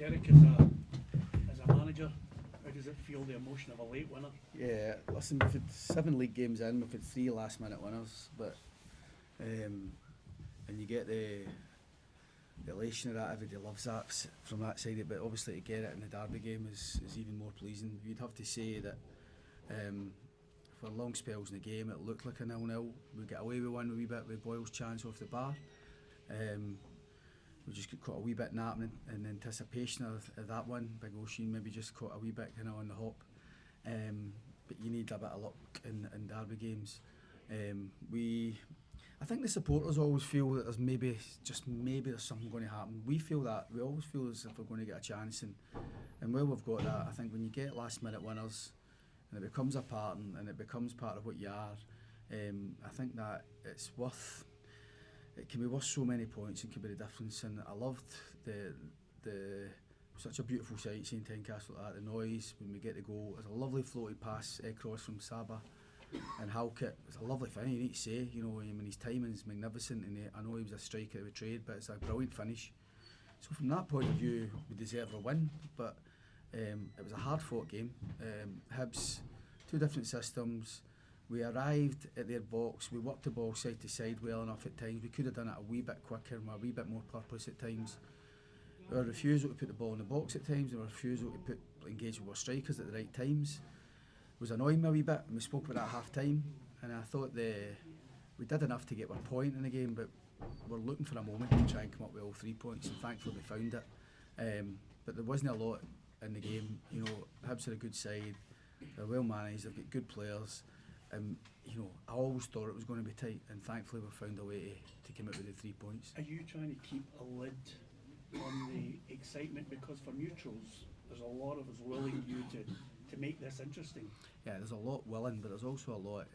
Derek, as a manager, how does it feel, the emotion of a late winner? Yeah, listen, we've had 7 league games in, we've had 3 last minute winners, but and you get the elation of that, everybody loves that from that side of it, but obviously to get it in the derby game is even more pleasing. You'd have to say that for long spells in the game it looked like a 0-0. We got away with one a wee bit with Boyle's chance off the bar. We just got caught a wee bit napping in anticipation of that one. Big Ocean maybe just caught a wee bit kind of on the hop. But you need a bit of luck in derby games. I think the supporters always feel that there's maybe there's something going to happen. We feel that. We always feel as if we're going to get a chance, and where we've got that, I think when you get last minute winners and it becomes a part and it becomes part of what you are, I think that it can be worth so many points and can be the difference. And I loved the such a beautiful sight seeing Tynecastle like that, the noise when we get the goal. There's a lovely floated pass across from Saba and Halkett. It's a lovely finish, you need to say, you know, I mean, his timing's magnificent, and I know he was a striker of a trade, but it's a brilliant finish. So from that point of view, we deserve a win, but it was a hard fought game. Hibs, 2 different systems. We arrived at their box, we worked the ball side to side well enough at times. We could have done it a wee bit quicker and a wee bit more purpose at times. Our refusal to put the ball in the box at times and our refusal to engage with our strikers at the right times was annoying me a wee bit, and we spoke about that at half time, and I thought we did enough to get our point in the game, but we're looking for a moment to try and come up with all 3 points, and thankfully we found it. But there wasn't a lot in the game. You know, Hibs are a good side, they're well managed, they've got good players. You know, I always thought it was going to be tight, and thankfully we found a way to come out with the 3 points. Are you trying to keep a lid on the excitement? Because for neutrals, there's a lot of us willing you to make this interesting. Yeah, there's a lot willing, but there's also a lot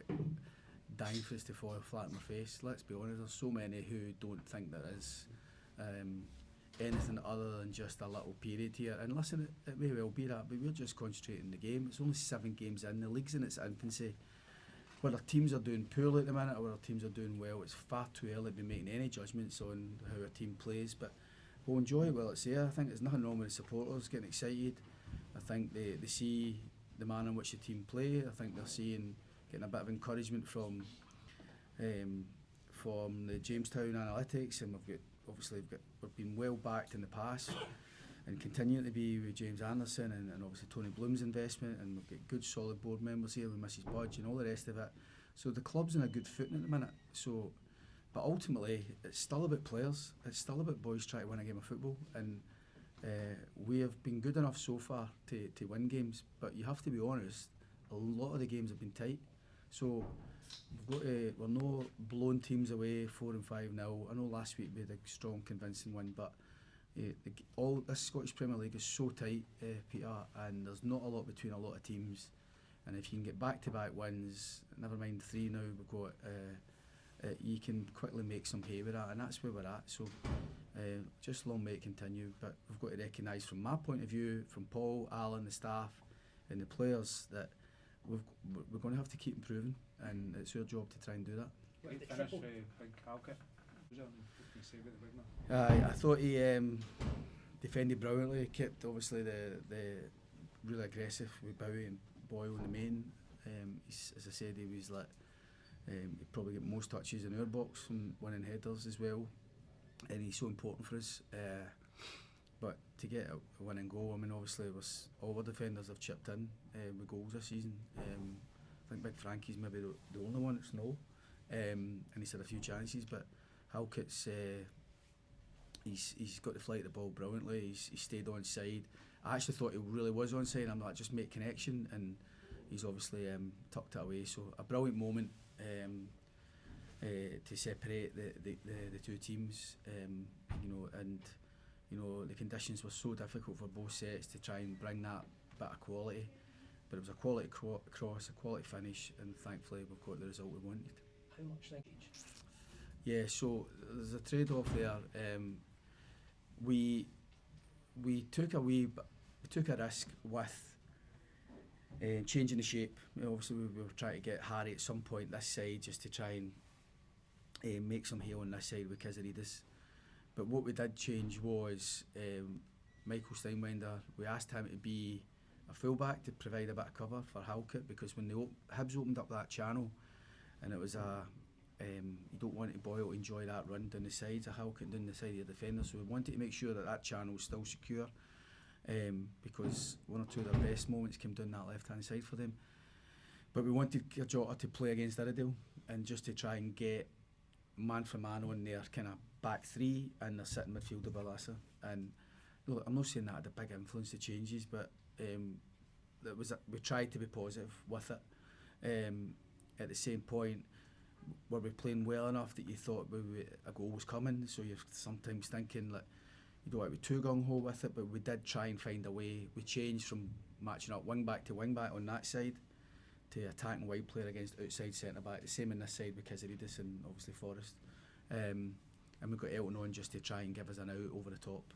dying for us to fall flat in the face. Let's be honest, there's so many who don't think there is anything other than just a little period here. And listen, it may well be that, but we're just concentrating on the game. It's only 7 games in, the league's in its infancy. Whether teams are doing poorly at the minute or whether teams are doing well, it's far too early to be making any judgments on how a team plays. But we'll enjoy it while it's there. I think there's nothing wrong with the supporters getting excited. I think they see the manner in which the team play. I think they're getting a bit of encouragement from the Jamestown analytics, and we've been well backed in the past and continuing to be with James Anderson and obviously Tony Bloom's investment, and we've got good solid board members here with Mrs Budge and all the rest of it. So the club's in a good footing at the minute. So, but ultimately it's still about players. It's still about boys trying to win a game of football, and we have been good enough so far to win games. But you have to be honest, a lot of the games have been tight. So we're not blowing teams away 4 and 5-0. I know last week we had a strong, convincing win, but all this Scottish Premier League is so tight, Peter, and there's not a lot between a lot of teams. And if you can get back-to-back wins, never mind 3 now, we've got, you can quickly make some hay with that, and that's where we're at. So just long may it continue, but we've got to recognise, from my point of view, from Paul, Alan, the staff, and the players, that we're going to have to keep improving, and it's our job to try and do that. Right finish for Big Halkett. What can you say about the big man? I thought he defended brilliantly. He kept obviously the really aggressive with Bowie and Boyle in the main. As I said, he was like he probably get most touches in our box from winning headers as well, and he's so important for us. But to get a winning goal, I mean, obviously all our defenders have chipped in with goals this season. I think Big Frankie's maybe the only one that's no, and he's had a few chances, but Halkett's he's got to flight the ball brilliantly. He stayed on side. I actually thought he really was on side. I'm like, just make connection, and he's obviously tucked it away. So a brilliant moment to separate the 2 teams. You know, and you know the conditions were so difficult for both sets to try and bring that bit of quality. But it was a quality cross, a quality finish, and thankfully we've got the result we wanted. How much linkage? Yeah, so there's a trade-off there. We took a risk with changing the shape. Obviously, we were trying to get Harry at some point this side just to try and make some hay on this side with Kizarides. But what we did change was Michael Steinwender, we asked him to be a fullback to provide a bit of cover for Halkett, because when Hibs opened up that channel, and it was you don't want to Boyle to enjoy that run down the sides of Halkett, down the side of your defender, so we wanted to make sure that channel was still secure, because one or two of their best moments came down that left hand side for them. But we wanted Jota to play against Iredale, and just to try and get man for man on their kind of back three and their sitting midfielder Balassa. And look, I'm not saying that had a big influence to changes, but we tried to be positive with it. At the same point, were we playing well enough that you thought a goal was coming? So you're sometimes thinking like you don't want to be too gung ho with it, but we did try and find a way. We changed from matching up wing back to wing back on that side to attacking wide player against outside centre back. The same on this side because of Edis and obviously Forrest. And we got Elton on just to try and give us an out over the top.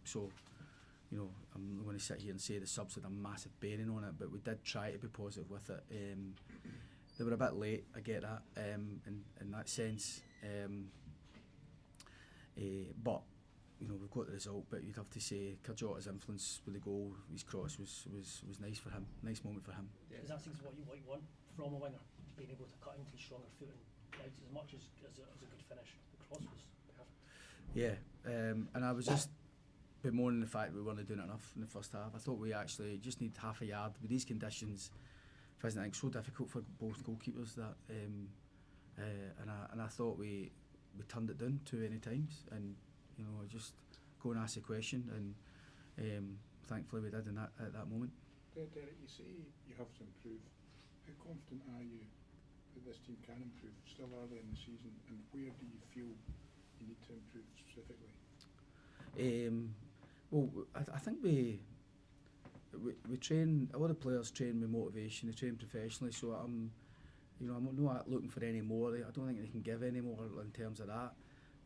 So, you know, I'm not going to sit here and say the subs had a massive bearing on it, but we did try to be positive with it. They were a bit late, I get that, in that sense. But, you know, we've got the result, but you'd have to say Jota's influence with the goal, his cross was nice for him, nice moment for him. Because that seems what you want from a winger, being able to cut into his stronger foot and out as much as a good finish. The cross was perfect. Yeah, and I was just bemoaning the fact we weren't doing enough in the first half. I thought we actually just need half a yard with these conditions. It isn't so difficult for both goalkeepers that, and I thought we turned it down too many times, and you know, just go and ask the question, and thankfully we did in at that moment. Derek, you say you have to improve. How confident are you that this team can improve still early in the season, and where do you feel you need to improve specifically? Well, I think we train, a lot of players train with motivation, they train professionally, so I'm not looking for any more. I don't think they can give any more in terms of that.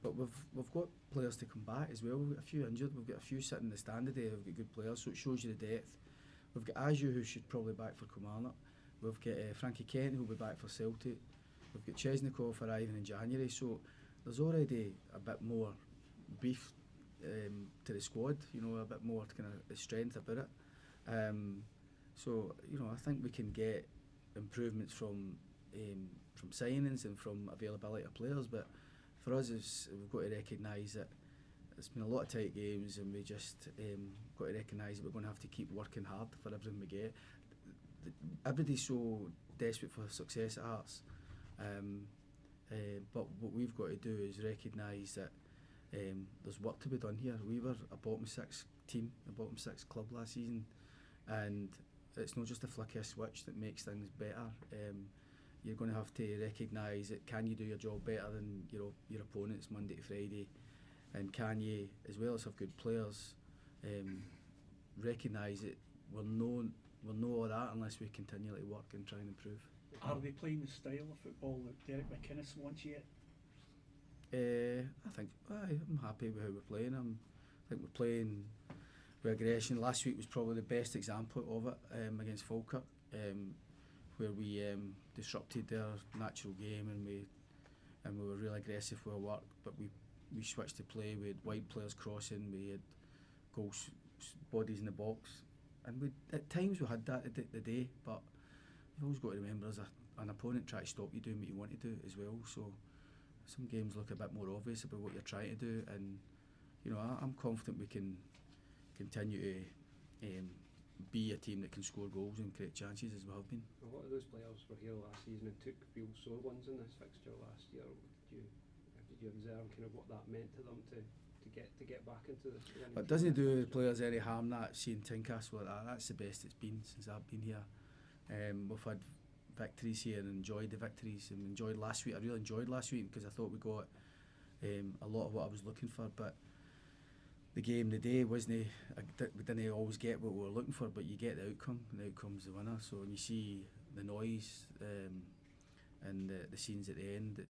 But we've got players to come back as well. We've got a few injured, we've got a few sitting in the stand today, we've got good players, so it shows you the depth. We've got Aju, who should probably back for Kilmarnock. We've got Frankie Kent, who'll be back for Celtic. We've got Chesnikov arriving in January, so there's already a bit more beef to the squad, you know, a bit more kind of strength about it. So, you know, I think we can get improvements from signings and from availability of players, but for us, we've got to recognise that it's been a lot of tight games, and we just got to recognise that we're going to have to keep working hard for everything we get. Everybody's so desperate for success at Hearts, but what we've got to do is recognise that there's work to be done here. We were a bottom six team, a bottom six club last season, and it's not just a flick of a switch that makes things better. You're going to have to recognise that can you do your job better than your opponents Monday to Friday, and can you, as well as have good players, recognise that we're no all that unless we continually work and try and improve. Are they playing the style of football that Derek McInnes wants yet? I think I'm happy with how we're playing. I think we're playing with aggression. Last week was probably the best example of it against Falkirk, where we disrupted their natural game, and we were really aggressive with our work. But we switched to play. We had wide players crossing. We had goals, bodies in the box, and at times we had that the day. But you've always got to remember, as an opponent, try to stop you doing what you want to do as well. So some games look a bit more obvious about what you're trying to do, and you know, I'm confident we can continue to be a team that can score goals and create chances as we have been. A lot of those players were here last season and took real sore ones in this fixture last year. Did you observe kind of what that meant to them to get back into the winning? But it doesn't do the players any harm that seeing Tynecastle like that. That's the best it's been since I've been here. We've had victories here and enjoyed the victories, and enjoyed last week. I really enjoyed last week because I thought we got a lot of what I was looking for, but the game, the day wasn't, we didn't always get what we were looking for, but you get the outcome, and the outcome's the winner. So when you see the noise and the scenes at the end,